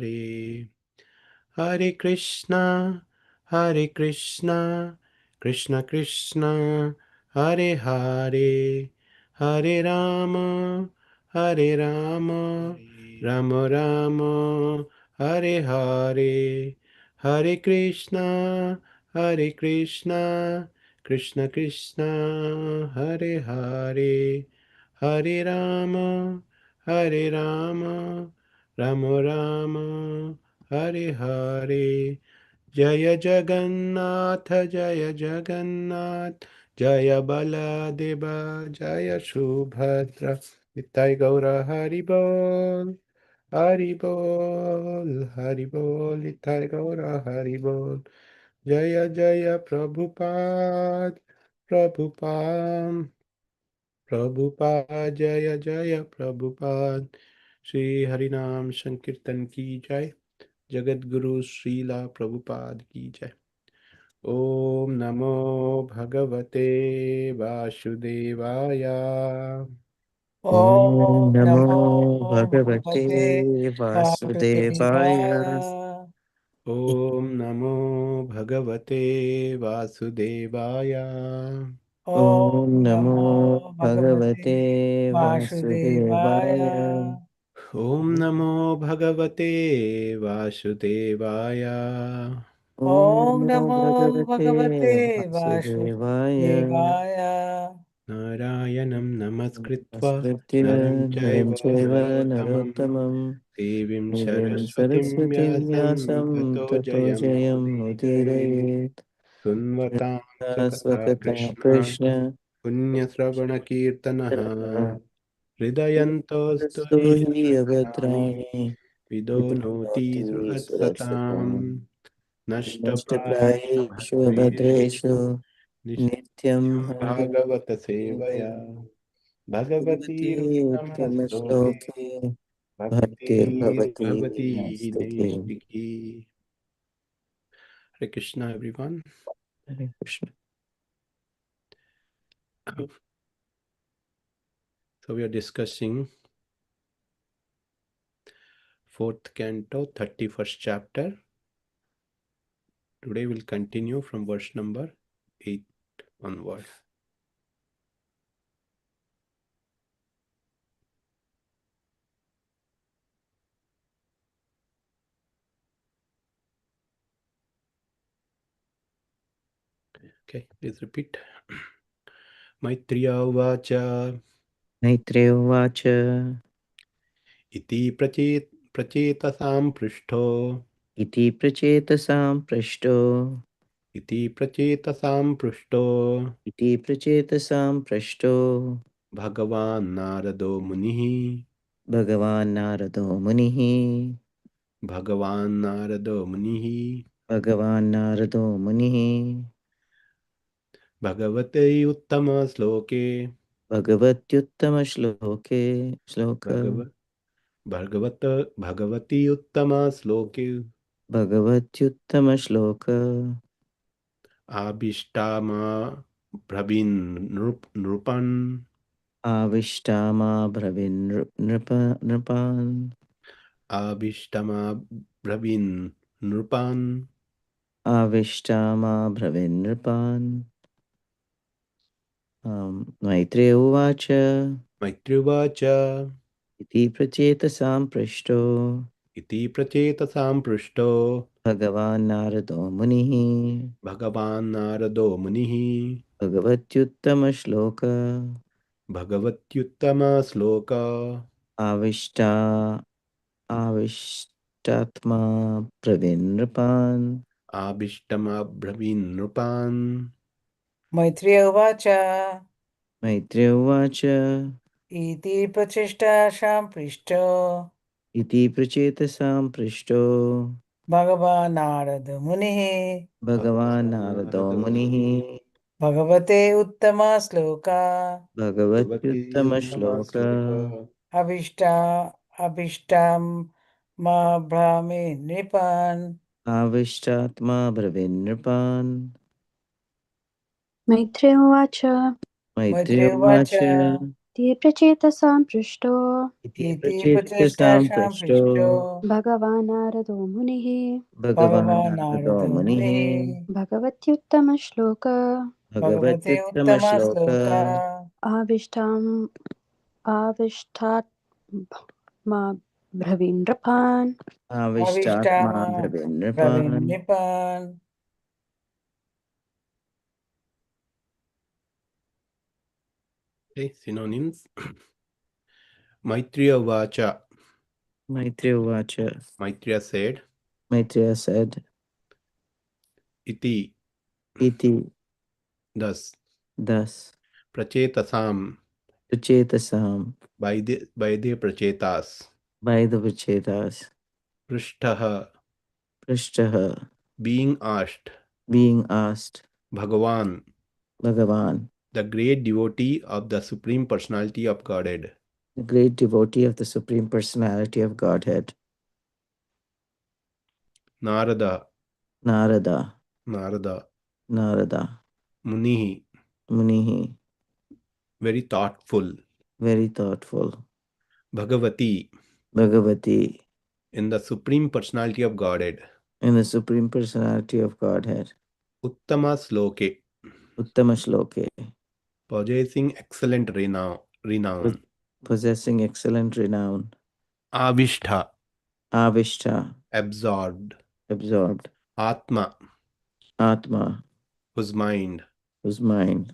Hare. Hare Krishna, Krishna Krishna, Hare Hare, Hare Rama, Hare Rama, Rama Rama, Hare Hare, Hare Krishna, Krishna Krishna, Hare Hare, Hare Rama, Hare Rama, Rama Rama, Hare Hare. Jaya Jagannath, Jaya Jagannath, Jaya Baladeva, Jaya Subhadra, Nitai Gaura Haribol, Haribol, Haribol, Nitai Gaura Haribol, Jaya Jaya Prabhupada, Prabhupada, Prabhupada, Jaya Jaya Prabhupada, Shri Harinam Sankirtan ki jai. Jagat Guru Srila Prabhupada की जय। ओम नमो भगवते वासुदेवाय। ॐ ॐ नमो नमो भगवते भगवते वासुदेवाय। वासुदेवाय। ओम नमो भगवते वासुदेवाय। ॐ ॐ नमो नमो भगवते भगवते वासुदेवाय। वासुदेवाय। ओम नमो भगवते वासुदेवाय। ॐ ॐ नमो नमो भगवते भगवते वासुदेवाय। वासुदेवाय। नारायणं नमस्कृत्वा नमस्कृत्य नरं चैव नरं चैव नरोत्तमं नरोत्तमं देवीं देवीं सरस्वतीं सरस्वतीं व्यासं व्यासं ततो ततो जयमुदीरये। जयमुदीरयेत्। सुन्वतां सुकथा स्वकथा कृष्ण कृष्ण पुण्यश्रवणकीर्तनः हृदयन्तोऽस्तु स्तु हि हि भद्राणि अभद्राणि विदो नोति विदुनोति सुहृत्सताम् सुरक्षताम्। नष्टप्रायेषु नष्टप्रायेषु भद्रेषु अभद्रेषु नित्यं नित्यं भागवत सेवया हरिसेवया। भगवति भगवतीरुत्तमश्लोके उत्तमश्लोके भक्तिर्भवति भक्तिर्भवती नस्तुते। नैष्टिकी। Hare Krishna, everyone. Hare Krishna. So we are discussing fourth canto, 31st chapter. Today we'll continue from verse number 8 onward. Okay, please repeat. Maitreya Uvacha Maitreya उवाच इति प्रचेतसां पृष्ठो इति प्रचेतसां पृष्टो इति प्रचेतसां पृष्टो इति प्रचेतसां पृष्टो भगवान् नारदो मुनिः भगवान् नारदो मुनिः भगवान् नारदो मुनिः भगवान् नारदो मुनिः भगवते उत्तमश्लोके भगवत्युत्तमश्लोके श्लोक भगव भगवत भगवती उत्तमश्लोके भगवत्युत्तमश्लोक आविष्टामा ब्रवीन् नृपन् आविष्टामा ब्रवीन् नृपान् आविष्टमा ब्रवीन् नृपान् आविष्टामा ब्रवीन् नृपान्। मैत्रेय उवाच मैत्र्युवाच इति प्रचेतसां पृष्टो इति प्रचेतसां पृष्टो भगवान् नारदो मुनिः भगवान् नारदो मुनिः भगवत्युत्तमश्लोक भगवत्युत्तमश्लोक आविष्टा आविष्टात्मा ब्रवीन् नृपान्। आविष्टमब्रवीन् नृपान् मैत्रेय उवाच मैत्रेय उवाच इति प्रचेष्टाशां पृष्टो इति प्रचेतसां पृष्टो भगवान् नारद मुनिः भगवान् भगवान् नारदो नारदो मुनिः मुनिः भगवते उत्तमश्लोका भगवती भगवत्युत्तमश्लोक उत्तमश्लोक अभिष्टा अभिष्टां मा भ्रामे नृपान्। आविष्टात्मा ब्रवीन् नृपान्। मैत्रेय उवाच मैत्रेय मैत्रेय उवाच उवाच ते प्रचेतसां पृष्टो इति इति प्रचेतसां प्रचेष्टाशां पृष्टो पृष्टो भगवान् नारदो मुनिः भगवान् भगवान् नारदो नारद मुनिः मुनिः भगवत्युत्तमश्लोक भगवते भगवत्युत्तमश्लोक उत्तमश्लोका आविष्टाम् आविष्टात् मा ब्रवीन्द्रपान् आविष्टात्मा अविष्टामा ब्रवीन्नृपान् प्रविन्निपान् Okay, synonyms. Maitreya Vacha. Maitreya Uvacha. Maitreya said, Maitreya said, Iti, Iti, thus, thus, Prachetasam, Prachetasam, by the Prachetas, by the Prachetas, Prishtaha, Prishtaha, being asked, being asked, Bhagavan, Bhagavan, the great devotee of the Supreme Personality of Godhead, the great devotee of the Supreme Personality of Godhead, Narada, Narada, Narada, Narada, Munihi, Munihi, very thoughtful, very thoughtful, Bhagavati, Bhagavati, in the Supreme Personality of Godhead, in the Supreme Personality of Godhead, Uttama Sloke, Uttama Shloke, possessing excellent renown, possessing excellent renown, Avishta, Avishta, absorbed, absorbed, Atma, Atma, whose mind, whose mind,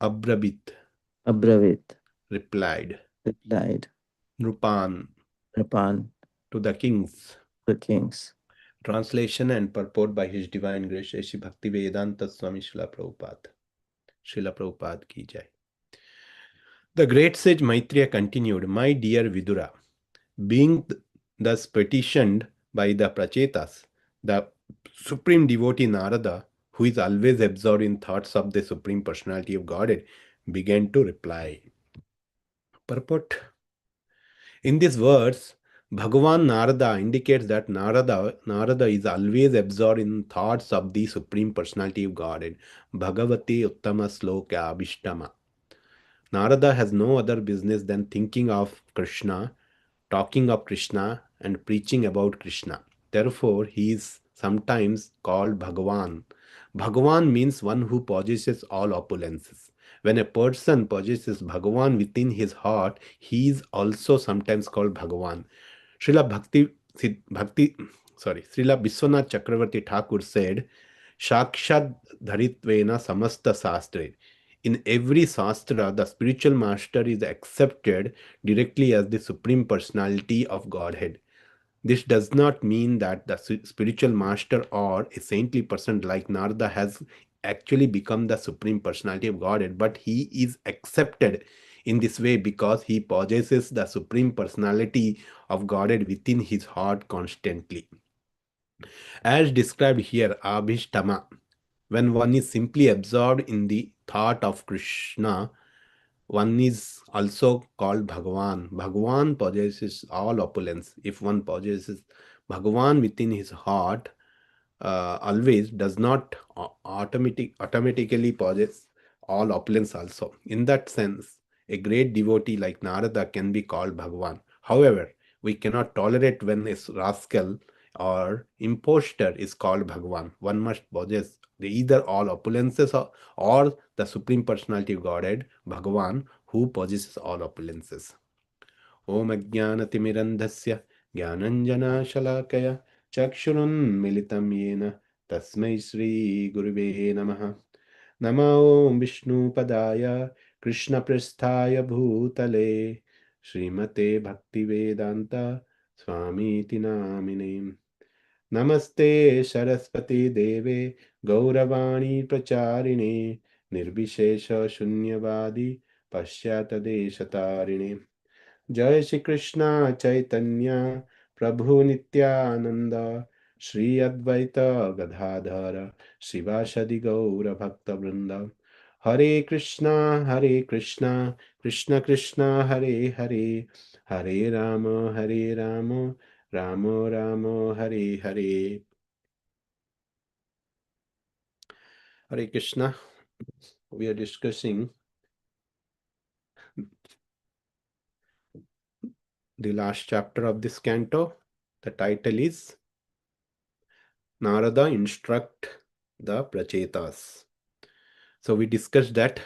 Abrabit, Abravit, replied, replied, Nrupan, Rapan, to the kings. the kings. Translation and purport by His Divine Grace Shri Bhakti Vedanta Swami Srila Prabhupada. Srila Prabhupada ki jai. The great sage Maitreya continued, My dear Vidura, being thus petitioned by the Prachetas, the supreme devotee Narada, who is always absorbed in thoughts of the Supreme Personality of Godhead, began to reply. Purport. In these words, Bhagavan Narada indicates that Narada is always absorbed in thoughts of the Supreme Personality of Godhead, Bhagavati Uttama Sloka Abhishtama. Narada has no other business than thinking of Krishna, talking of Krishna, and preaching about Krishna. Therefore, he is sometimes called Bhagavan. Bhagavan means one who possesses all opulences. When a person possesses Bhagavan within his heart, he is also sometimes called Bhagavan. Srila Srila Vishwanath Chakravarti Thakur said, Shakshad Dharitvena Samasta Sastre. In every Sastra, the spiritual master is accepted directly as the Supreme Personality of Godhead. This does not mean that the spiritual master or a saintly person like Narada has actually become the Supreme Personality of Godhead, but he is accepted in this way because he possesses the Supreme Personality of Godhead within his heart constantly. As described here, Abhishtama, when one is simply absorbed in the thought of Krishna, one is also called Bhagavan. Bhagavan possesses all opulence. If one possesses Bhagavan within his heart, always does not automatically possess all opulence also. In that sense, a great devotee like Narada can be called Bhagavan. However, we cannot tolerate when a rascal or impostor is called Bhagavan. One must possess either all opulences or the Supreme Personality of Godhead, Bhagavan, who possesses all opulences. Om Ajnanatimirandhasya Jnananjana चक्षुरुन्मिलितं येन तस्मै श्रीगुरुवे नमः नमो विष्णुपदाय कृष्णपृष्ठाय भूतले श्रीमते भक्तिवेदान्त स्वामीति नामिने नमस्ते सरस्वती देवे गौरवाणी प्रचारिणे निर्विशेष शून्यवादी पश्चातदेशतारिणे जय श्री कृष्ण चैतन्य प्रभु नित्यानंद श्री अद्वैत गदाधर शिवासदि गौर भक्त वृंद हरे Krishna Krishna Krishna Hare Hare Hare Ram Ram Ram Hare Hare. Hare Krishna. We are discussing the last chapter of this canto. The title is Narada Instruct the Prachetas. So we discussed that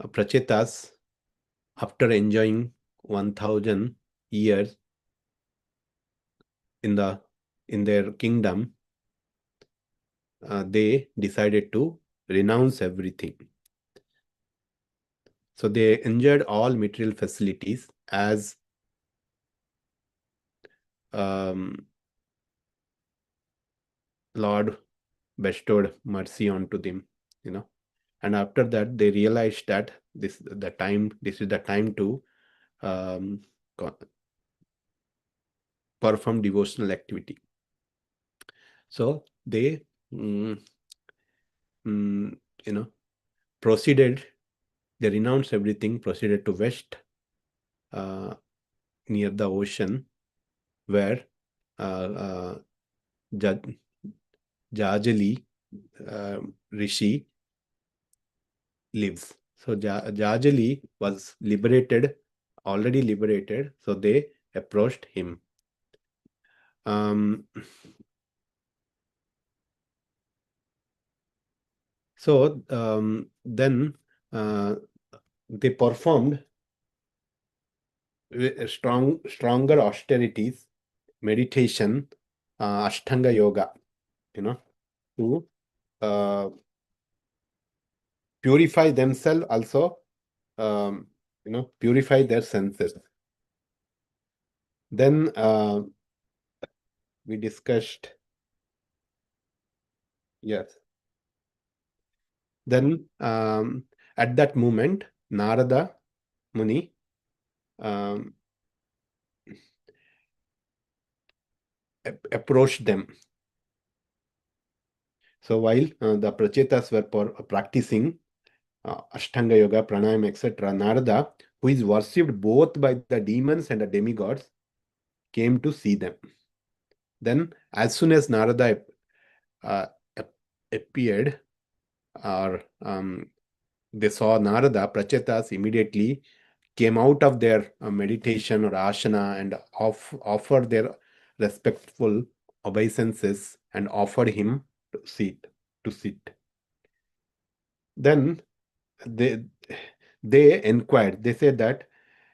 Prachetas, after enjoying 1000 years in their kingdom, they decided to renounce everything. So they enjoyed all material facilities as Lord bestowed mercy onto them, and after that they realized that this is the time to perform devotional activity. So they proceeded. They renounced everything, proceeded to west, near the ocean, where Jajali Rishi lives. So Jajali was already liberated, so they approached him. So then they performed stronger austerities, meditation, Ashtanga yoga, to purify themselves, also purify their senses. Then we discussed, yes. Then at that moment, Narada Muni approached them. So while the Prachetas were practicing Ashtanga Yoga, Pranayam, etc., Narada, who is worshipped both by the demons and the demigods, came to see them. Then, as soon as Narada appeared, or they saw Narada, Prachetas immediately came out of their meditation or asana and offered their respectful obeisances and offered him to sit. Then they inquired. They said that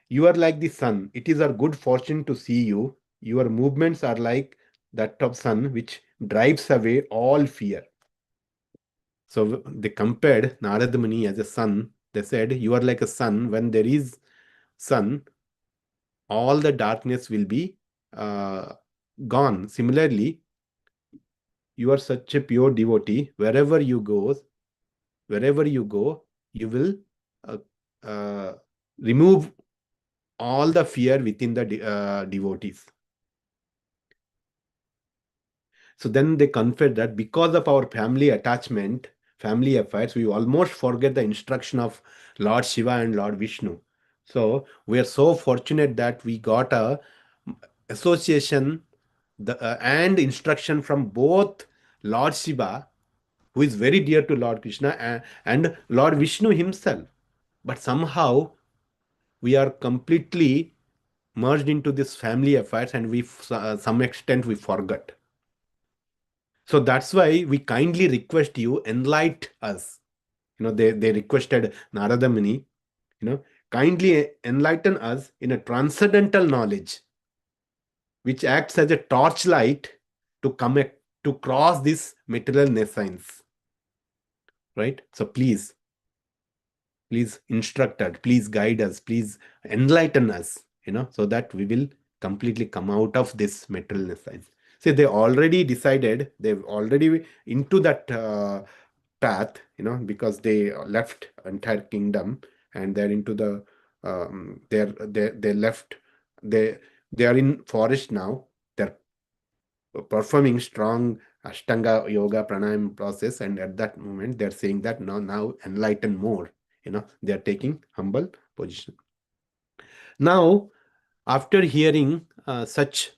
you are like the sun. It is our good fortune to see you. Your movements are like that of sun, which drives away all fear. So they compared Narada Muni as a sun. They said, you are like a sun. When there is sun, all the darkness will be gone. Similarly, you are such a pure devotee. Wherever you go, you will remove all the fear within the devotees. So then they confess that because of our family attachment, family affairs, we almost forget the instruction of Lord Shiva and Lord Vishnu. So we are so fortunate that we got a association and instruction from both Lord Shiva, who is very dear to Lord Krishna, and Lord Vishnu himself. But somehow we are completely merged into this family affairs, and we, some extent, we forgot. So that's why we kindly request you, enlighten us. They requested Narada Muni, kindly enlighten us in a transcendental knowledge, which acts as a torchlight to cross this material nescience. Right? So please instruct us, please guide us, please enlighten us, so that we will completely come out of this material nescience. See, they already decided, they've already into that path, because they left entire kingdom and they're into the they left, they are in forest now. They're performing strong Ashtanga yoga pranayam process, and at that moment they're saying that now enlighten more. They are taking humble position. Now, after hearing such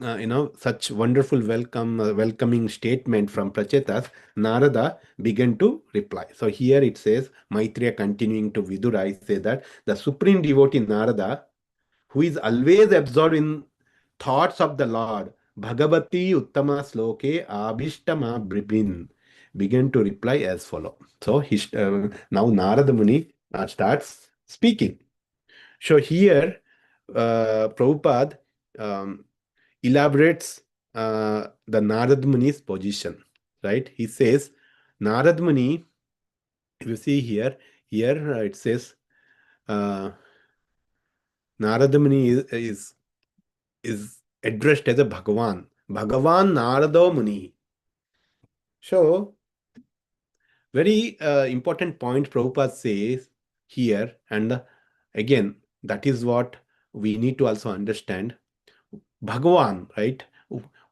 such wonderful welcoming statement from Prachetas, Narada began to reply. So here it says, Maitreya continuing to Vidura, say that the supreme devotee Narada, who is always absorbed in thoughts of the Lord, Bhagavati Uttama Sloke Abhishtama Bribin, began to reply as follow. So now Narada Muni starts speaking. So here, Prabhupada elaborates the Narad Muni's position, right? He says, Narad Muni, if you see here it says, Narad Muni is addressed as a Bhagavan. Bhagavan Narada Muni. So, very important point Prabhupada says here, and again, that is what we need to also understand. Bhagavan, right?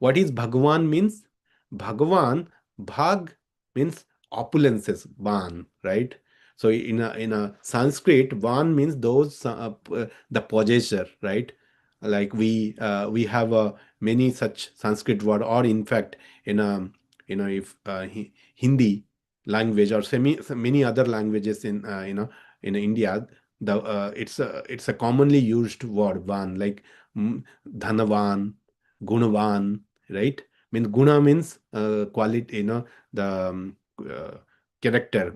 What is Bhagavan means? Bhagavan, Bhag means opulences, Van, right? So in a Sanskrit, Van means those the possessor, right? Like we have many such Sanskrit word, or in fact in a if Hindi language or many other languages in in India, the it's a commonly used word Van, like Dhanavan, Gunavan, right? Means Guna means quality, the character,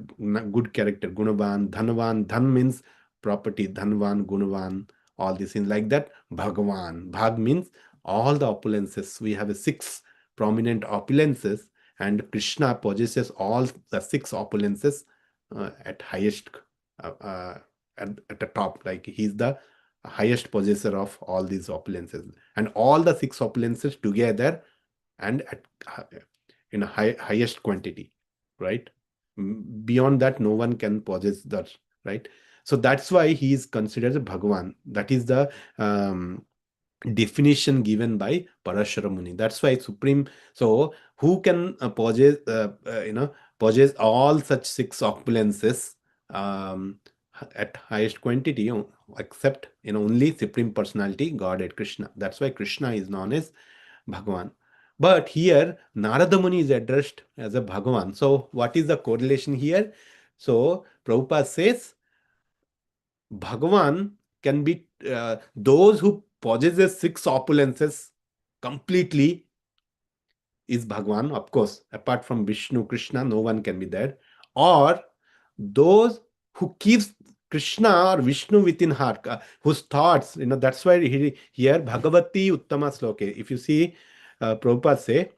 good character, Gunavan, Dhanavan, Dhan means property, Dhanvan, Gunavan, all these things like that. Bhagavan, Bhag means all the opulences. We have 6 prominent opulences, and Krishna possesses all the 6 opulences at highest, at the top. Like he's the highest possessor of all these opulences, and all the 6 opulences together and at in a highest quantity, right? Beyond that, no one can possess that, right? So that's why he is considered a Bhagavan. That is the definition given by Parashara Muni. That's why supreme. So who can possess all such 6 opulences at highest quantity, except only supreme personality Godhead Krishna. That's why Krishna is known as Bhagavan. But here Narada Muni is addressed as a Bhagavan. So what is the correlation here? So Prabhupada says Bhagavan can be those who possesses 6 opulences completely is Bhagavan. Of course, apart from Vishnu, Krishna, no one can be there. Or those who keeps Krishna or Vishnu within heart, whose thoughts, that's why here Bhagavati Uttama Sloke. If you see, Prabhupada say,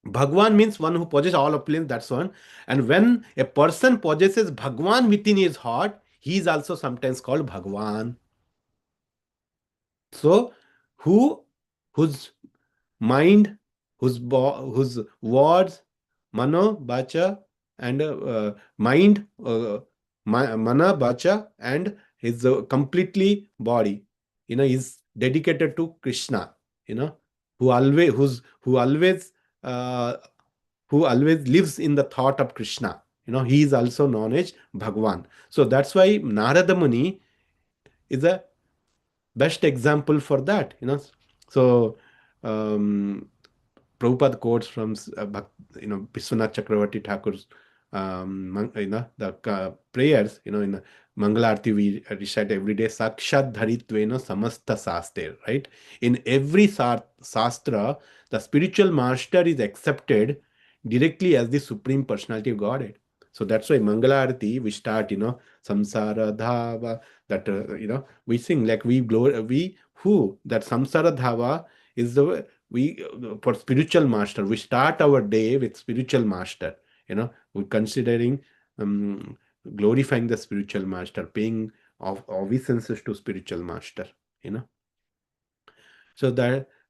Bhagwan means one who possesses all opulence, that's one. And when a person possesses Bhagwan within his heart, he is also sometimes called Bhagwan. So, whose mind, whose words, mano, bacha, and mind, mana, bacha, and his completely body, is dedicated to Krishna. Who always who always lives in the thought of Krishna. He is also known as Bhagwan. So that's why Narada Muni is a best example for that. So Prabhupada quotes from Vishwanath Chakravarti Thakur's the prayers, in Mangalarti we recite every day, Sakshat Dharitvena Samasta Sastre, right? In every Sastra, the spiritual master is accepted directly as the Supreme Personality of Godhead. So that's why Mangalarti, we start, Samsara Dhava, that, we sing like that Samsara Dhava is the, for spiritual master. We start our day with spiritual master, we're considering glorifying the spiritual master, paying obeisances to spiritual master,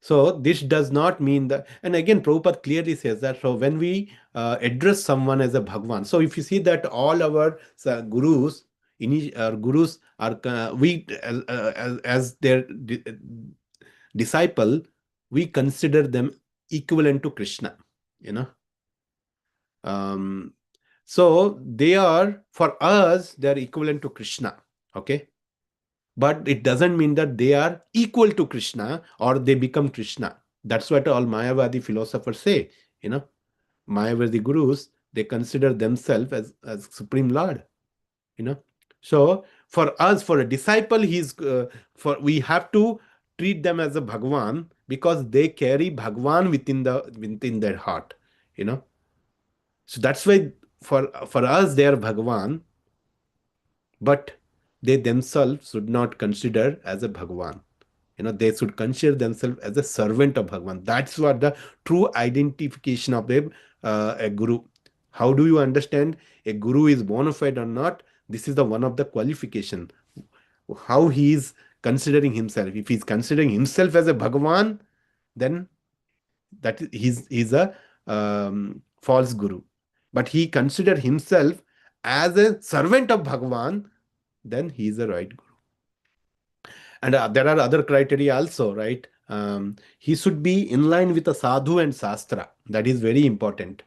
So this does not mean that, and again, Prabhupada clearly says that, so when we address someone as a Bhagwan, so if you see that all our gurus are, we as their disciple, we consider them equivalent to Krishna, so they are, for us, they are equivalent to Krishna, okay? But it doesn't mean that they are equal to Krishna or they become Krishna. That's what all Mayavadi philosophers say. Mayavadi gurus, they consider themselves as Supreme Lord. So for us, for a disciple, we have to treat them as a Bhagwan, because they carry Bhagwan within their heart. So that's why for us they are Bhagwan, but they themselves should not consider as a Bhagwan. They should consider themselves as a servant of Bhagwan. That's what the true identification of a guru. How do you understand a guru is bona fide or not? This is the one of the qualification. How he is considering himself. If he's considering himself as a Bhagwan, then he's a false guru. But he consider himself as a servant of Bhagwan, then he is a right guru. And there are other criteria also, right? He should be in line with the sadhu and shastra. That is very important.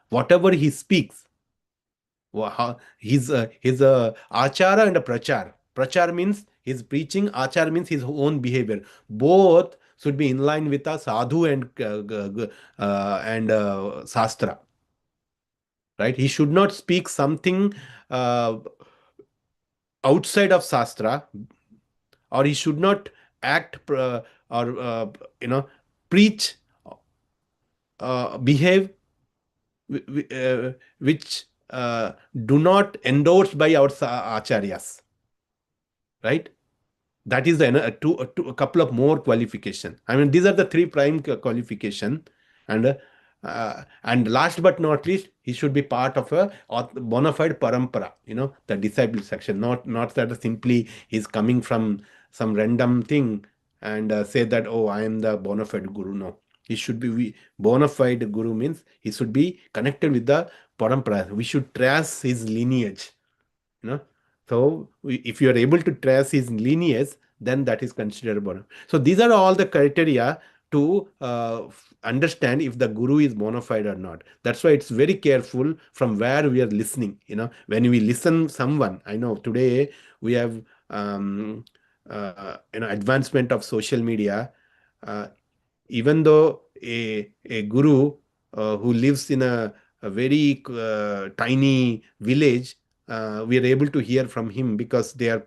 Whatever he speaks, his achara and a prachar. Prachar means his preaching, achar means his own behavior. Both should be in line with the sadhu and shastra. Right? He should not speak something outside of shastra, or he should not act or preach, behave which do not endorsed by our acharyas, right? That is a couple of more qualification. I mean, these are the three prime qualification, and last but not least, he should be part of a bona fide parampara, the disciple section, not that simply he's coming from some random thing and say that, oh, I am the bona fide guru. No, he should be bona fide guru means he should be connected with the parampara. We should trace his lineage. So if you are able to trace his lineage, then that is considered bona. So these are all the criteria to understand if the guru is bona fide or not. That's why it's very careful from where we are listening. When we listen someone, I know today we have advancement of social media. Even though a guru who lives in a very tiny village, we are able to hear from him because they are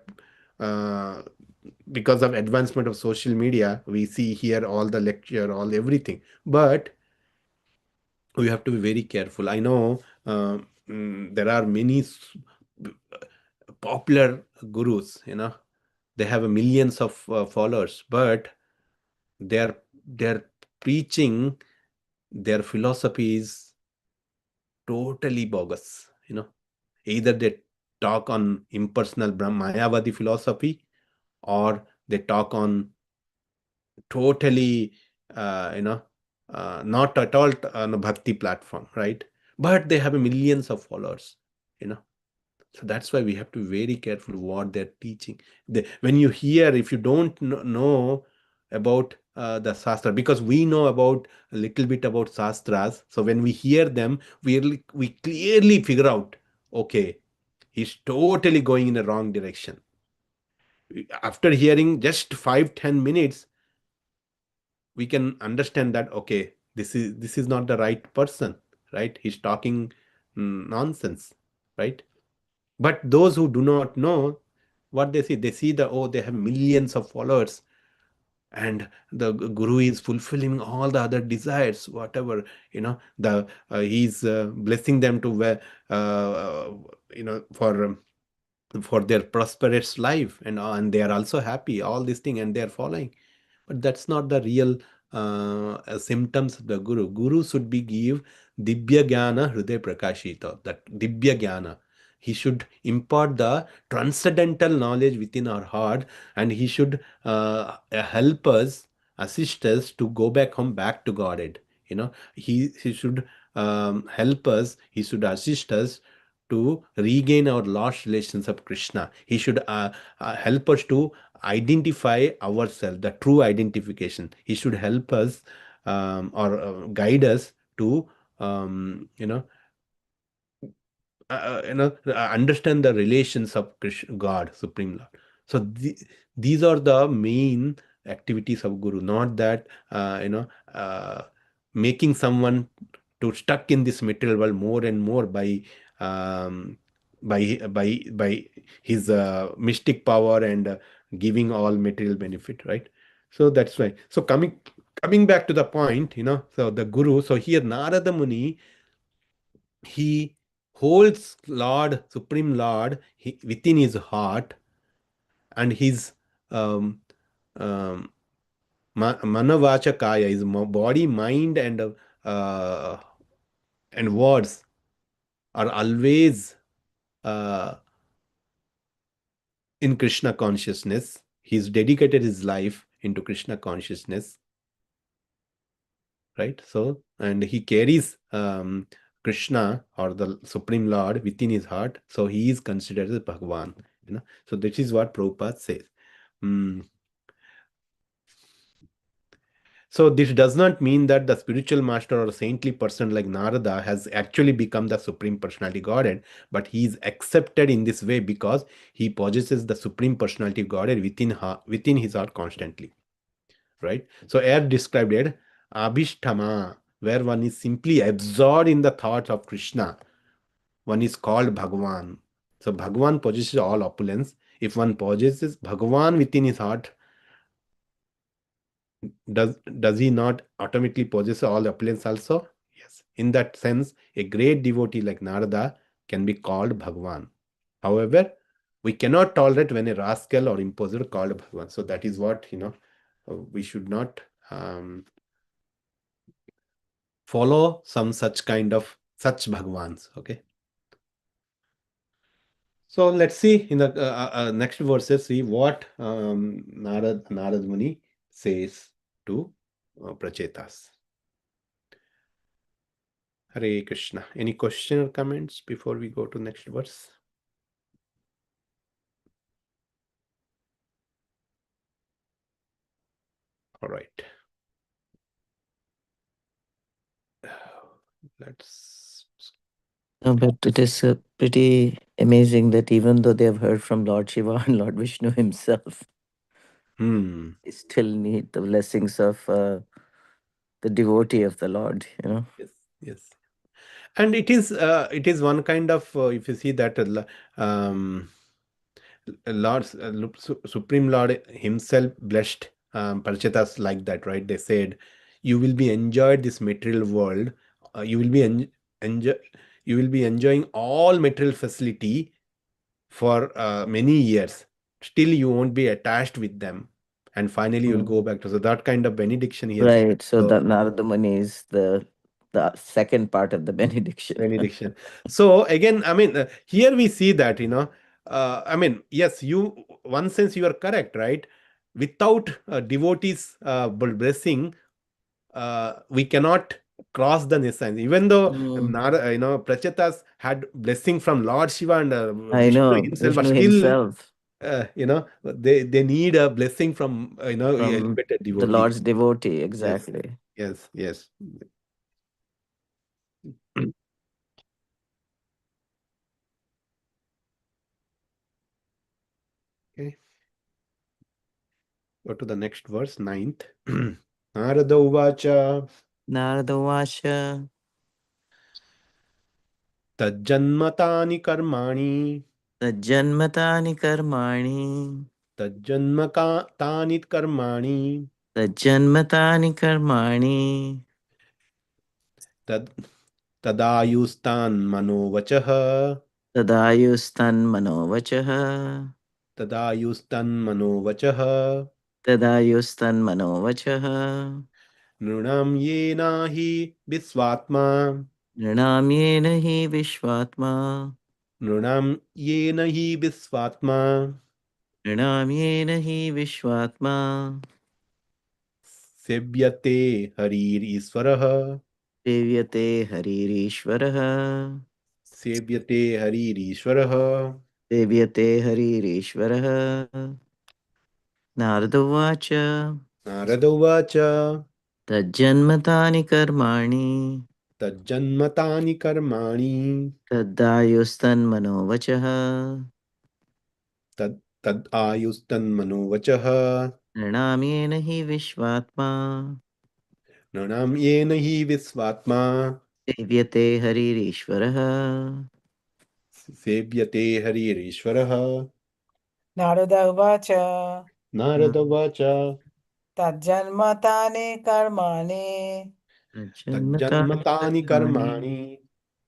because of advancement of social media. We see here all the lecture, all everything, but we have to be very careful. I know there are many popular gurus, they have millions of followers, but they're preaching, their philosophy is totally bogus. Either they talk on impersonal Mayavadi philosophy, or they talk on totally not at all on a bhakti platform, right? But they have millions of followers. So that's why we have to be very careful what they're teaching. When you hear, if you don't know about the Shastra, because we know about a little bit about Shastras, so when we hear them, we clearly figure out, okay, he's totally going in the wrong direction. After hearing just 5-10 minutes, we can understand that, okay, this is not the right person, right? He's talking nonsense, right? But those who do not know, what they see that, oh, they have millions of followers, and the guru is fulfilling all the other desires, whatever, he's blessing them to for their prosperous life, and they are also happy, all this thing, and they are following. But that's not the real symptoms of the guru. Guru should be give Dibya Jnana Hriday Prakashita, that Dibya Jnana. He should impart the transcendental knowledge within our heart, and he should help us, assist us to go back home, back to Godhead. He should help us, he should assist us to regain our lost relations of Krishna. He should help us to identify ourselves, the true identification. He should help us or guide us to understand the relations of Krishna, God, Supreme Lord. So these are the main activities of Guru, not that making someone to stuck in this material world more and more um, by his mystic power and giving all material benefit, right? So that's why. So coming back to the point, so the Guru. So here Narada Muni, he holds Lord, Supreme Lord, within his heart, and his um, um, manavacha kaya, his body, mind, uh, and words are always uh, in Krishna consciousness. He's dedicated his life into Krishna consciousness, right? So, and he carries Krishna or the Supreme Lord within his heart. So he is considered as Bhagavan. So this is what Prabhupada says. So this does not mean that the spiritual master or saintly person like Narada has actually become the Supreme Personality Godhead, but he is accepted in this way because he possesses the Supreme Personality Godhead within his heart constantly. Right? So air described it, Abhishtama, where one is simply absorbed in the thoughts of Krishna. One is called Bhagavan. So Bhagavan possesses all opulence. If one possesses Bhagavan within his heart, does he not automatically possess all the opulence also? Yes. In that sense, a great devotee like Narada can be called Bhagavan. However, we cannot tolerate when a rascal or imposter called Bhagavan. So that is what we should not follow such Bhagavans. Okay. So let's see in the next verses, see what Narad Muni says to Prachetas. Hare Krishna. Any question or comments before we go to next verse? All right. Let's. No, but it is pretty amazing that even though they have heard from Lord Shiva and Lord Vishnu himself, they still need the blessings of the devotee of the Lord, Yes, yes. And it is one kind of, if you see that Lord, Supreme Lord himself blessed Parchetas like that, right? They said, you will be enjoyed this material world. You will be enjoy, you will be enjoying all material facility for many years. Still, you won't be attached with them, and finally, you'll go back to. So that kind of benediction he has. Right. So that Narada Muni is the second part of the benediction. Benediction. So again, I mean, here we see that, I mean, yes, one sense you are correct, right? Without devotees blessing, we cannot cross the Nissan. Even though Prachetas had blessing from Lord Shiva and I Vishnu know, himself, but Vishnu still, himself they need a blessing from from elevated the devotee. Lord's devotee, Yes, exactly. yes. Okay. Go to the next verse, 9th. Narada Uvacha Narada Vasha Tajjanmatani karmani Tajjanmatani karmani Tajjanmatani karmani Tajjanmatani karmani Tad Tadayustan manovachah Tadayustan manovachah Tadayustan manovachah Tadayustan manovachah Nunam yena hi visvatma Nrinamyena hi vishvatma Nunam yena hi visvatma Nrinamyena hi vishvatma Sevyate harir isvarah Sevyate haririshvarah Sevyate harir isvarah. Sevyate haririshvarah Narada Vacha Narada Uvacha Tajjanmatani karmani Tajjanmatani karmani Tadayustan manovachah Tad Ayustan manovachah नृणाम्येन हि विश्वात्मा नृणाम्येन हि विश्वात्मा सेव्यते हरिरीश्वरः सेव्यते हरिरीश्वरः Narada Uvacha Narad उवाच Tajjanmatane karmane तज्जन्मतानि कर्माणि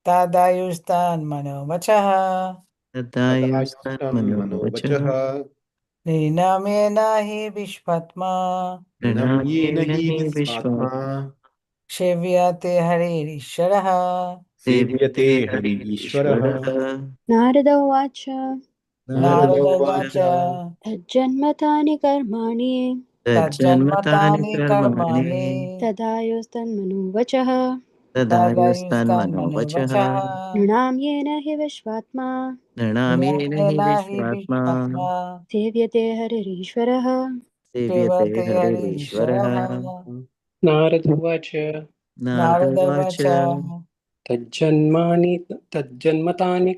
Tadayustan manovachaha तदायुस्तन्मनोवचः Ninamena hi vishvatma नृणाम्येन हि विश्वात्मा Shevyate haririsharaha. सेव्यते हरिरीश्वरः Narad उवाच Narad Narada उवाच Uvacha तज्जन्मतानि कर्माणि तज्जन्मतानि Tajjanmatani कर्माणि karmani तदायुस्तन्मनुवचः Tadayustan तदायुस्तान्मनोवचः manovachaha नृणां येन हि विश्वात्मा नृणामेन हि Ninamena hi विश्वात्मा vishvatma सेव्यते हरिरीश्वरः सेव्यते Shivate हरिरीश्वरः haririsharaha. नारद उवाच Narada नारदोवाच Uvacha तज्जन्मतानि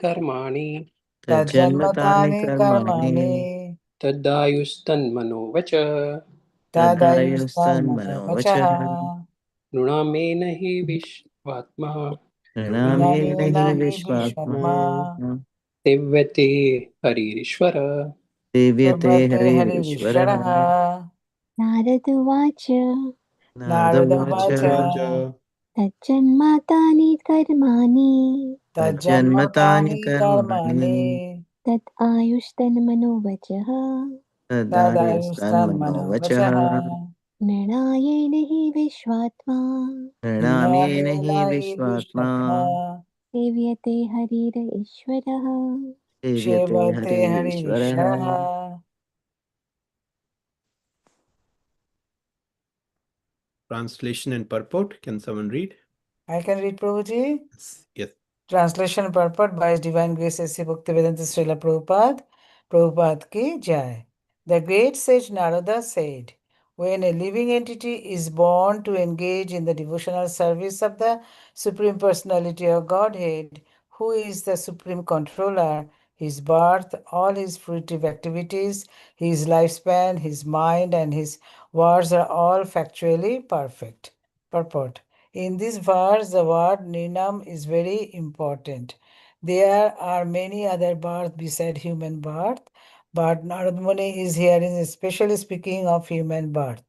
कर्माणि तज्जन्मतानि Tajjanmatani कर्माणि karmani तदायुस्तन्मनोवच Tadayustan तदायुस्तान्मनोवचः manovachaha नृणामेन हि विश्वात्मा नृणामेन हि Ninamena hi विश्वात्मा vishvatma सेव्यते हरिरीश्वर सेव्यते Shivate हरिरीश्वरः haririsharaha. नारद उवाच Narada नारदोवाच नारद उवाच Uvacha तज्जन्मातानि कर्माणि तज्जन्मतानि Tajjanmatani कर्माणि karmani तत् आयुष्तन्मनोवचः Tadayustan तदायुस्तान्मनोवचः manovachaha नृणायेन हि विश्वात्मा नृणामेन हि Ninamena hi विश्वात्मा vishvatma सेव्यते हरिर ईश्वरः सेव्यते Shivate हरिरीश्वरः haririsharaha. Translation and purport. Can someone read? I can read Prabhuji. Yes. Translation and purport by His Divine Grace A.C. Bhaktivedanta Srila Prabhupada. Prabhupada ki Jai. The great sage Narada said, when a living entity is born to engage in the devotional service of the Supreme Personality of Godhead, who is the Supreme Controller, his birth, all his fruitive activities, his lifespan, his mind, and his words are all factually perfect. Purport. In this verse, the word Ninam is very important. There are many other births beside human birth, but Narad Muni is here especially speaking of human birth.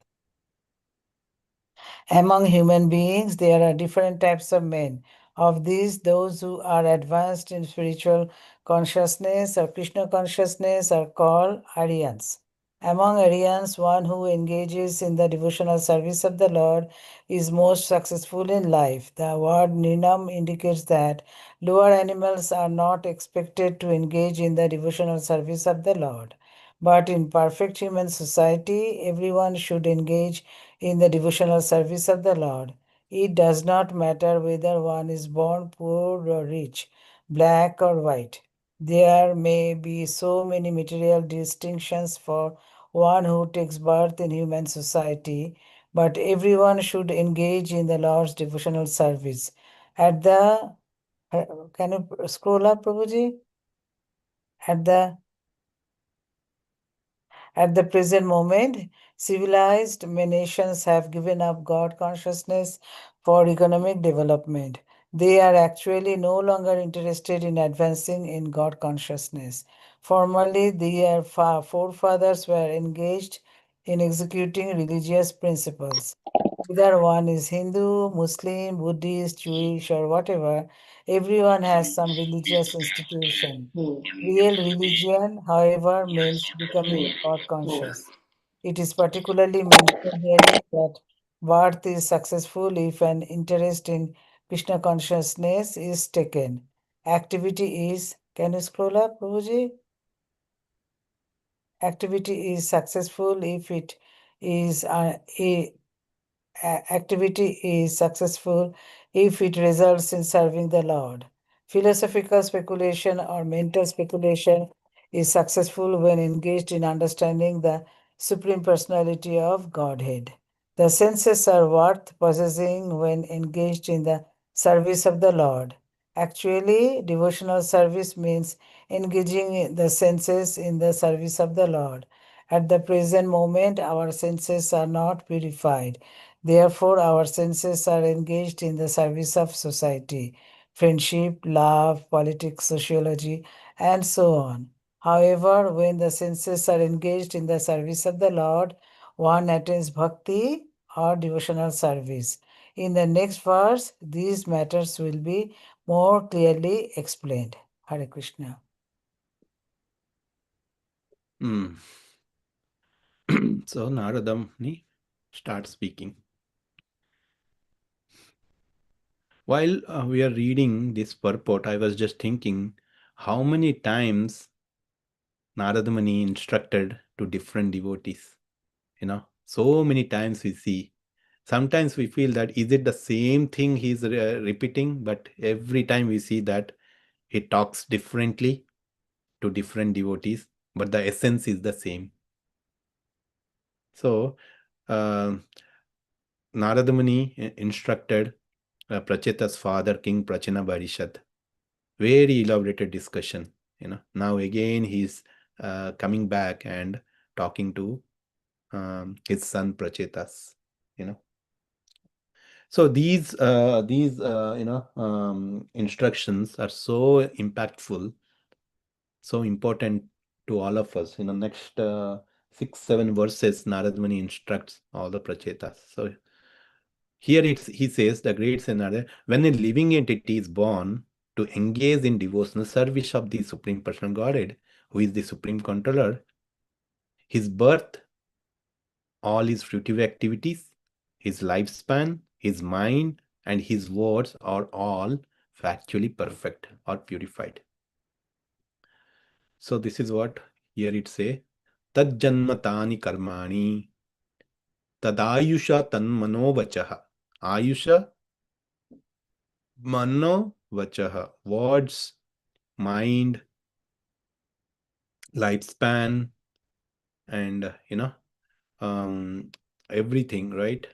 Among human beings, there are different types of men. Of these, those who are advanced in spiritual consciousness or Krishna consciousness are called Aryans. Among Aryans, one who engages in the devotional service of the Lord is most successful in life. The word Ninam indicates that lower animals are not expected to engage in the devotional service of the Lord. But in perfect human society, everyone should engage in the devotional service of the Lord. It does not matter whether one is born poor or rich, black or white. There may be so many material distinctions for one who takes birth in human society, but everyone should engage in the Lord's devotional service. At the can you scroll up, Prabhuji? At the present moment, civilized nations have given up God consciousness for economic development. They are actually no longer interested in advancing in God consciousness. Formerly, their forefathers were engaged in executing religious principles. Whether one is Hindu, Muslim, Buddhist, Jewish, or whatever, everyone has some religious institution. Real religion, however, means becoming God conscious. It is particularly mentioned here that birth is successful if an interest in Krishna consciousness is taken. Activity is, can you scroll up, Prabhuji? Activity is successful if it is activity is successful if it results in serving the Lord. Philosophical speculation or mental speculation is successful when engaged in understanding the Supreme Personality of Godhead. The senses are worth possessing when engaged in the service of the Lord. Actually, devotional service means engaging the senses in the service of the Lord. At the present moment, our senses are not purified. Therefore, our senses are engaged in the service of society, friendship, love, politics, sociology, and so on. However, when the senses are engaged in the service of the Lord, one attains bhakti or devotional service. In the next verse, these matters will be more clearly explained. Hare Krishna. So Narada Muni starts speaking. While we are reading this purport, I was just thinking how many times Narada Muni instructed to different devotees. So many times we see. Sometimes we feel that is it the same thing he's repeating, but every time we see that he talks differently to different devotees, but the essence is the same. So Narada Muni instructed Pracheta's father, King Prachina Barishad. Very elaborated discussion. Now again he's coming back and talking to his son Prachetas. So these instructions are so impactful, so important to all of us. Next 6-7 verses, Narada Muni instructs all the Prachetas. So here he says, the great Senada, when a living entity is born to engage in devotional service of the Supreme Personal Godhead, who is the Supreme Controller, his birth, all his fruitive activities, his lifespan, his mind, and his words are all factually perfect or purified. So this is what here it say, tad janmatani karmani tadayusha tanmano vachaha. Ayusha mano vachaha, words, mind, lifespan, and everything, right?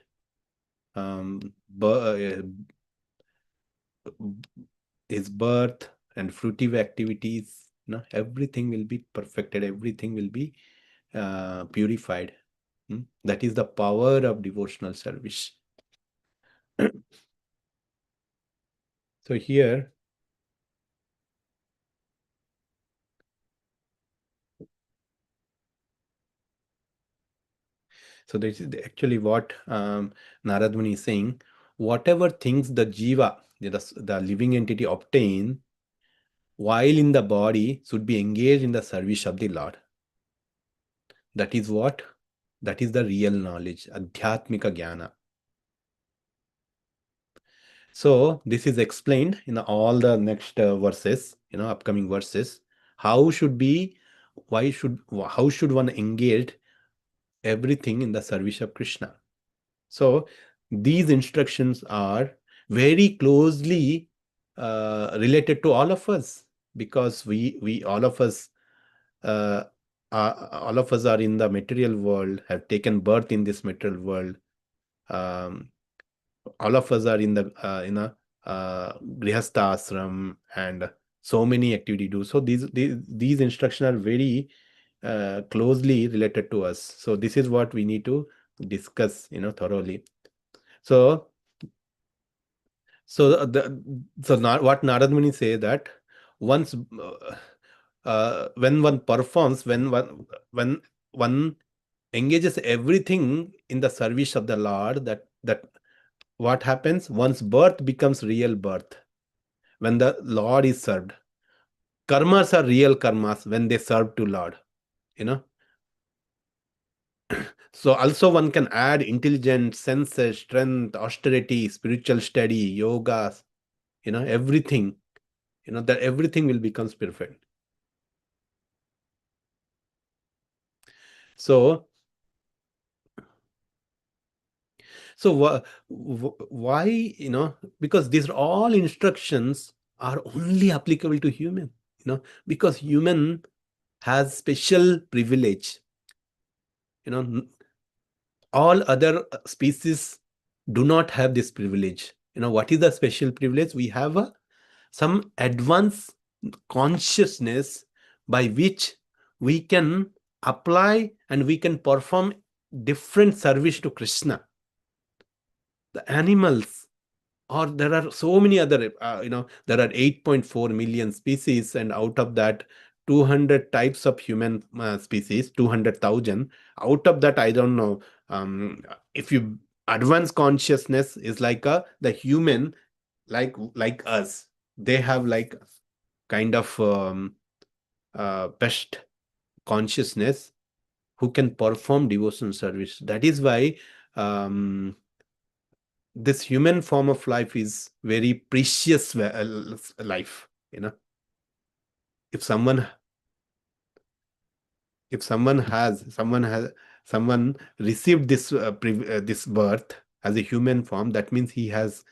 His birth and fruitive activities, everything will be perfected, everything will be purified. That is the power of devotional service. So here so this is actually what Narada Muni is saying. Whatever things the jiva, the living entity, obtain while in the body should be engaged in the service of the Lord. That is what? That is the real knowledge, Adhyatmika Jnana. So this is explained in all the next verses, upcoming verses. How should one engage everything in the service of Krishna? So these instructions are very closely related to all of us, because we all of us are in the material world, have taken birth in this material world. All of us are in the grihastha ashram, and so many activity do. So these instructions are very closely related to us. So this is what we need to discuss thoroughly. So what Narada Muni say that once when one performs, when one engages everything in the service of the Lord, that what happens? One's birth becomes real birth when the Lord is served. Karmas are real karmas when they serve to Lord. So also one can add intelligence, senses, strength, austerity, spiritual study, yoga, everything. That everything will become perfect. So why, because these all instructions are only applicable to human, because human has special privilege. All other species do not have this privilege. What is the special privilege? We have some advanced consciousness by which we can apply and we can perform different service to Krishna. The animals, or there are so many other, there are 8.4 million species, and out of that, 200 types of human species, 200,000. Out of that, I don't know, if you advanced consciousness is like the human, like us, they have like kind of best consciousness who can perform devotional service. That is why this human form of life is very precious life. If someone received this birth as a human form, that means he has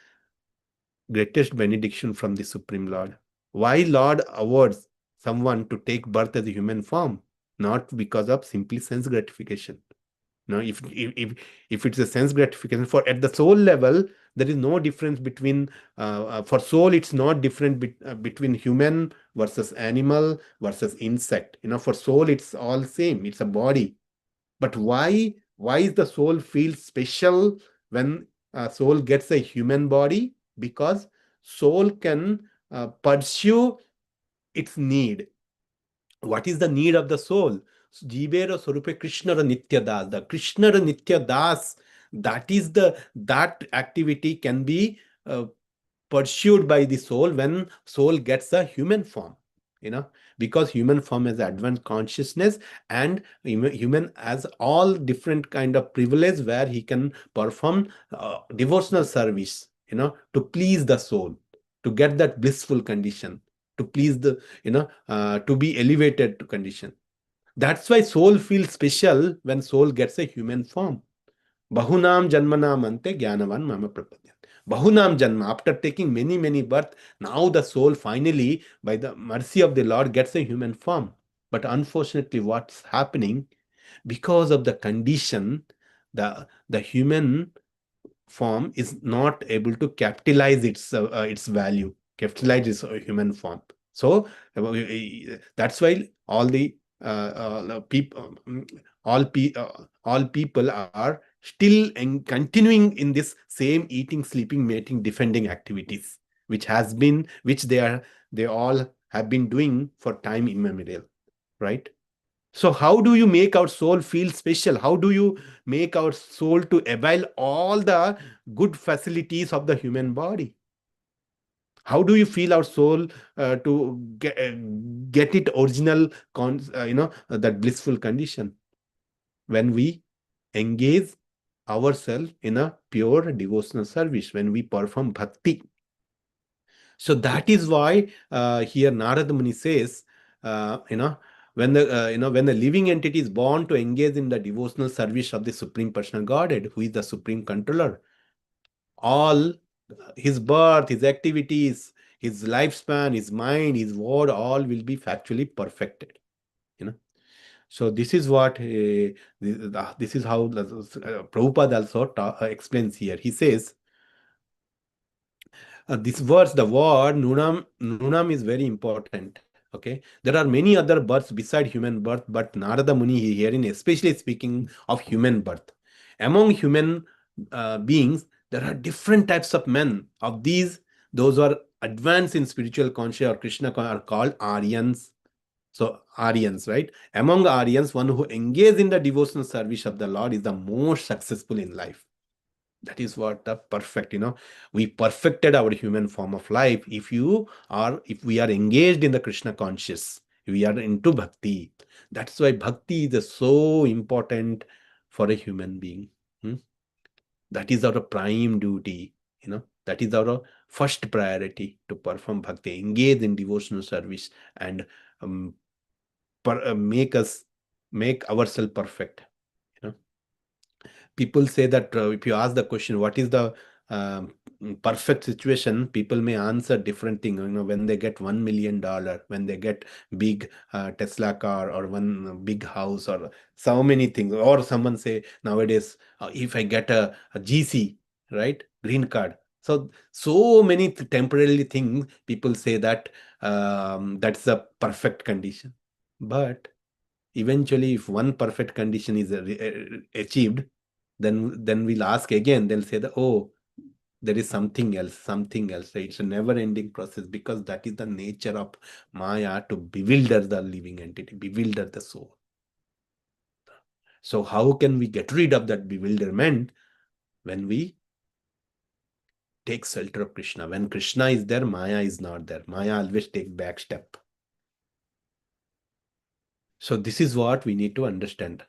greatest benediction from the Supreme Lord. Why Lord awards someone to take birth as a human form? Not because of simply sense gratification. Now, if it's a sense gratification, for at the soul level, there is no difference between for soul, it's not different between human versus animal versus insect. For soul, it's all same. It's a body. But why is the soul feel special when soul gets a human body? Because soul can pursue its need. What is the need of the soul? Jivera Swarupe Krishna Nitya Das. The Krishna Nitya Das, that activity can be pursued by the soul when soul gets a human form. Because human form has advanced consciousness, and human has all different kind of privilege where he can perform devotional service, to please the soul, to get that blissful condition, to please the, to be elevated to condition. That's why soul feels special when soul gets a human form. Bahunam janmanam ante jnanavan mama prapadya. Bahunam janma, after taking many births, now the soul finally, by the mercy of the Lord, gets a human form. But unfortunately, what's happening? Because of the condition, the human form is not able to capitalize its value, capitalize its human form. So that's why all the people, all people are still continuing in this same eating, sleeping, mating, defending activities, which they all have been doing for time immemorial, right? So how do you make our soul feel special? How do you make our soul to avail all the good facilities of the human body? How do you feel our soul to get it original, that blissful condition? When we engage ourselves in a pure devotional service, when we perform bhakti. So that is why here Narada Muni says, when the living entity is born to engage in the devotional service of the Supreme Personal Godhead, who is the Supreme Controller, all his birth, his activities, his lifespan, his mind, his word, all will be factually perfected. So this is what this is how Prabhupada also explains here. He says, this verse, the word nunam is very important. Okay, there are many other births beside human birth, but Narada Muni herein especially speaking of human birth. Among human beings, there are different types of men. Of these, those who are advanced in spiritual consciousness or Krishna are called Aryans. So Aryans, right? Among Aryans, one who engages in the devotional service of the Lord is the most successful in life. That is what the perfect, we perfected our human form of life. If we are engaged in the Krishna conscious, we are into bhakti. That's why bhakti is so important for a human being. That is our prime duty, that is our first priority, to perform bhakti, engage in devotional service, and make ourselves perfect. People say that if you ask the question, what is the perfect situation, people may answer different thing. When they get $1 million, when they get big Tesla car, or one big house, or so many things. Or someone say nowadays, if I get a GC, right, green card. So many temporary things, people say that that's the perfect condition. But Eventually, if one perfect condition is achieved, then we'll ask again. They'll say that, oh, there is something else, something else. It's a never-ending process, because that is the nature of Maya, to bewilder the living entity, bewilder the soul. So how can we get rid of that bewilderment? When we take shelter of Krishna. When Krishna is there, Maya is not there. Maya always takes back step. So this is what we need to understand.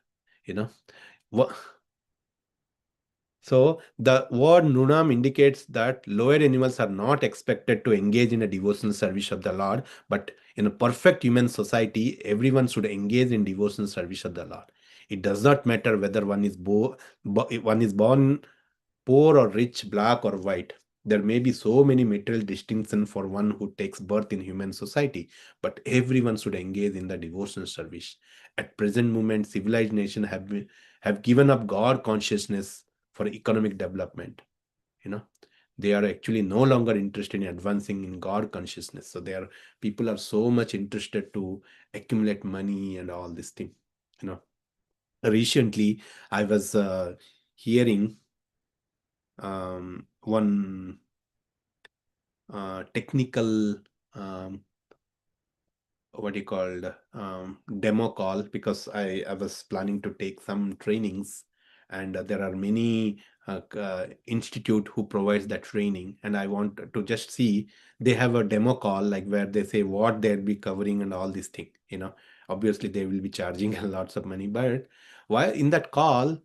So the word Nunam indicates that lower animals are not expected to engage in a devotional service of the Lord, but in a perfect human society, everyone should engage in devotional service of the Lord. It does not matter whether one is born poor or rich, black or white. There may be so many material distinctions for one who takes birth in human society, but everyone should engage in the devotional service. At present moment, civilized nations have given up God consciousness for economic development. They are actually no longer interested in advancing in God consciousness. So people are so much interested to accumulate money and all this thing. Recently, I was hearing one technical what you called demo call, because I was planning to take some trainings, and there are many institute who provides that training, and I want to just see. They have a demo call, like where they say what they'll be covering and all these things. Obviously they will be charging lots of money, but while in that call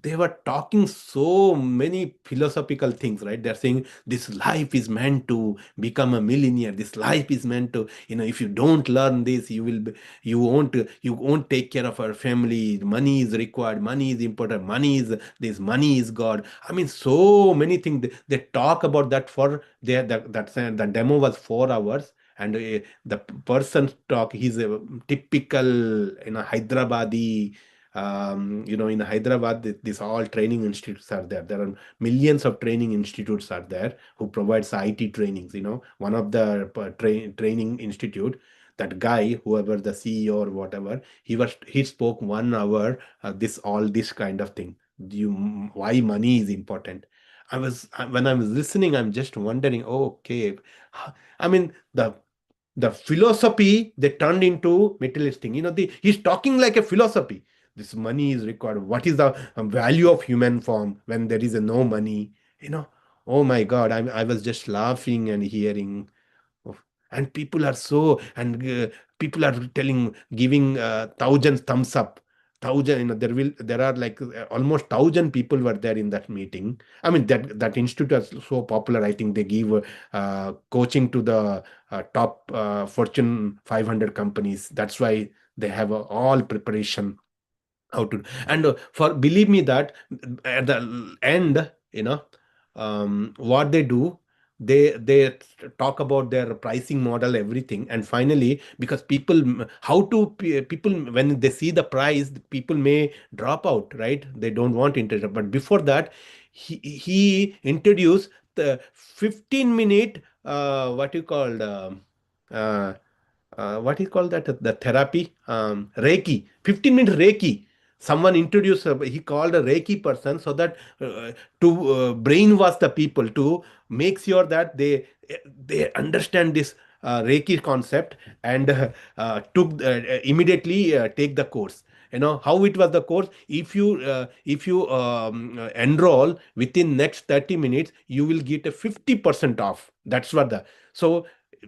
they were talking so many philosophical things, right? They're saying this life is meant to become a millionaire. This life is meant to, if you don't learn this, you won't take care of our family. Money is required. Money is important. Money is God. I mean, so many things. They talk about that for the demo was 4 hours. And the person talk, he's a typical, Hyderabadi. In Hyderabad, this all training institutes are there. There are millions of training institutes are there who provides IT trainings. One of the training institute, that guy, whoever the CEO or whatever, he spoke 1 hour. This kind of thing. Why money is important. When I was listening, I'm just wondering. Oh, okay, I mean the philosophy they turned into materialistic. He's talking like a philosophy. This money is required. What is the value of human form when there is no money? Oh my God, I was just laughing and hearing. Oh, and people are giving thousands thumbs up. Thousand, there are like almost 1,000 people were there in that meeting. I mean, that institute is so popular. I think they give coaching to the top Fortune 500 companies. That's why they have all preparation how to. And for believe me that at the end, what they do, they talk about their pricing model, everything, and finally, because people, when they see the price, people may drop out, right? They don't want interest. But before that, he introduced the 15-minute what you called uh, what is called that, the therapy, Reiki, 15-minute Reiki. Someone introduced, he called a Reiki person, so that to brainwash the people, to make sure that they understand this Reiki concept, and took immediately take the course. How it was the course. If you enroll within next 30 minutes, you will get a 50% off. That's what the so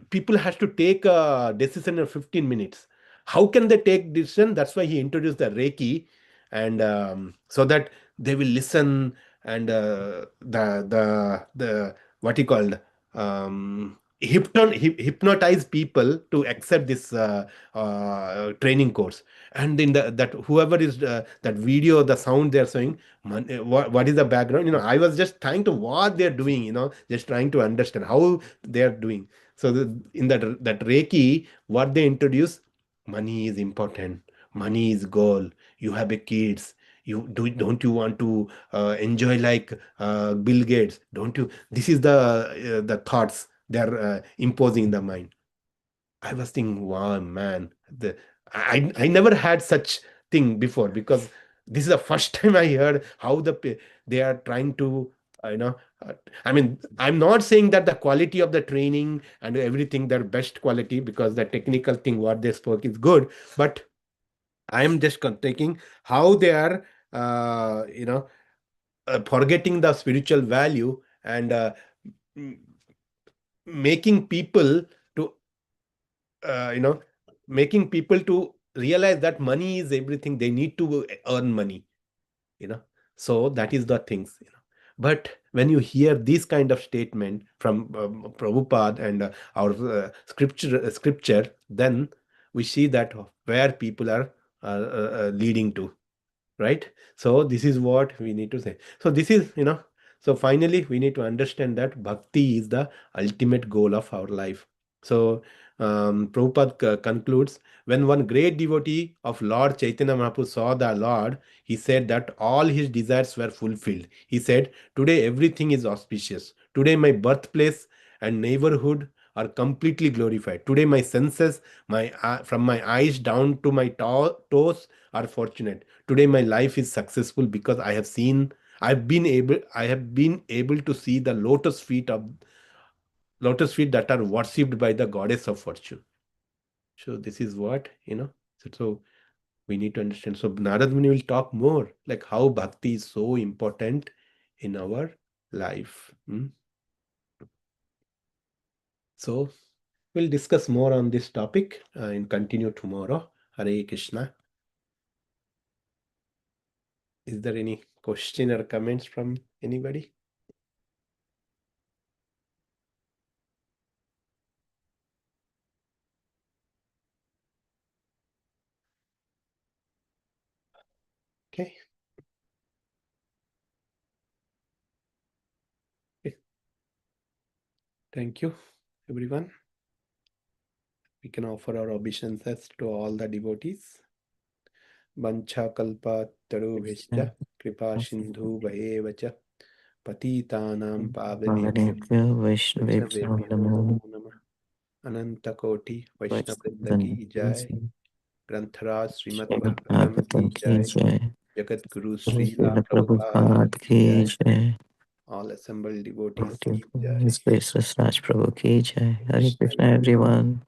people has to take a decision in 15 minutes. How can they take decision? That's why he introduced the Reiki, and so that they will listen, and the what he called, hypnotize people to accept this training course. And then that whoever is that video, the sound they're showing, what is the background. I was just trying to what they're doing, just trying to understand how they're doing. So in that Reiki, what they introduce, money is important. Money is goal. You have a kids. Don't you want to enjoy like Bill Gates? Don't you? This is the thoughts they're imposing in the mind. I was thinking, wow, man. I never had such thing before, because this is the first time I heard how they are trying to, you know, I mean, I'm not saying that the quality of the training and everything, their best quality, because the technical thing what they spoke is good, but I am just taking how they are, forgetting the spiritual value, and m- making people to, you know, making people to realize that money is everything. They need to earn money, you know. So that is the things, you know. But when you hear this kind of statement from Prabhupada and our scripture, then we see that where people are leading to, right? So this is what we need to say. So this is, you know, so finally we need to understand that bhakti is the ultimate goal of our life. So Prabhupada concludes, when one great devotee of Lord Chaitanya Mahaprabhu saw the Lord, he said that all his desires were fulfilled. He said, today everything is auspicious. Today my birthplace and neighborhood are completely glorified. Today my senses, from my eyes down to my toes, are fortunate. Today my life is successful because I have been able to see the lotus feet that are worshipped by the goddess of fortune. So this is what, you know. So we need to understand. So Narad Muni will talk more like how bhakti is so important in our life. So we'll discuss more on this topic and continue tomorrow. Hare Krishna. Is there any question or comments from anybody? Okay. Thank you, everyone. We can offer our obeisances to all the devotees. Vancha kalpa tarubhishcha kripa sindhu bhayevacha patitanam pavanebhyo vaishnavebhyo namo namah. Ananta Koti Vaishnavrinda ki jai. Granthara Srimad Bhagavatam ki jai. Jagat Guru Srila Prabhupada ki jai. All assembled devotees ki jai. His gracious Raj Prabhu ki jai. Hare Krishna, everyone.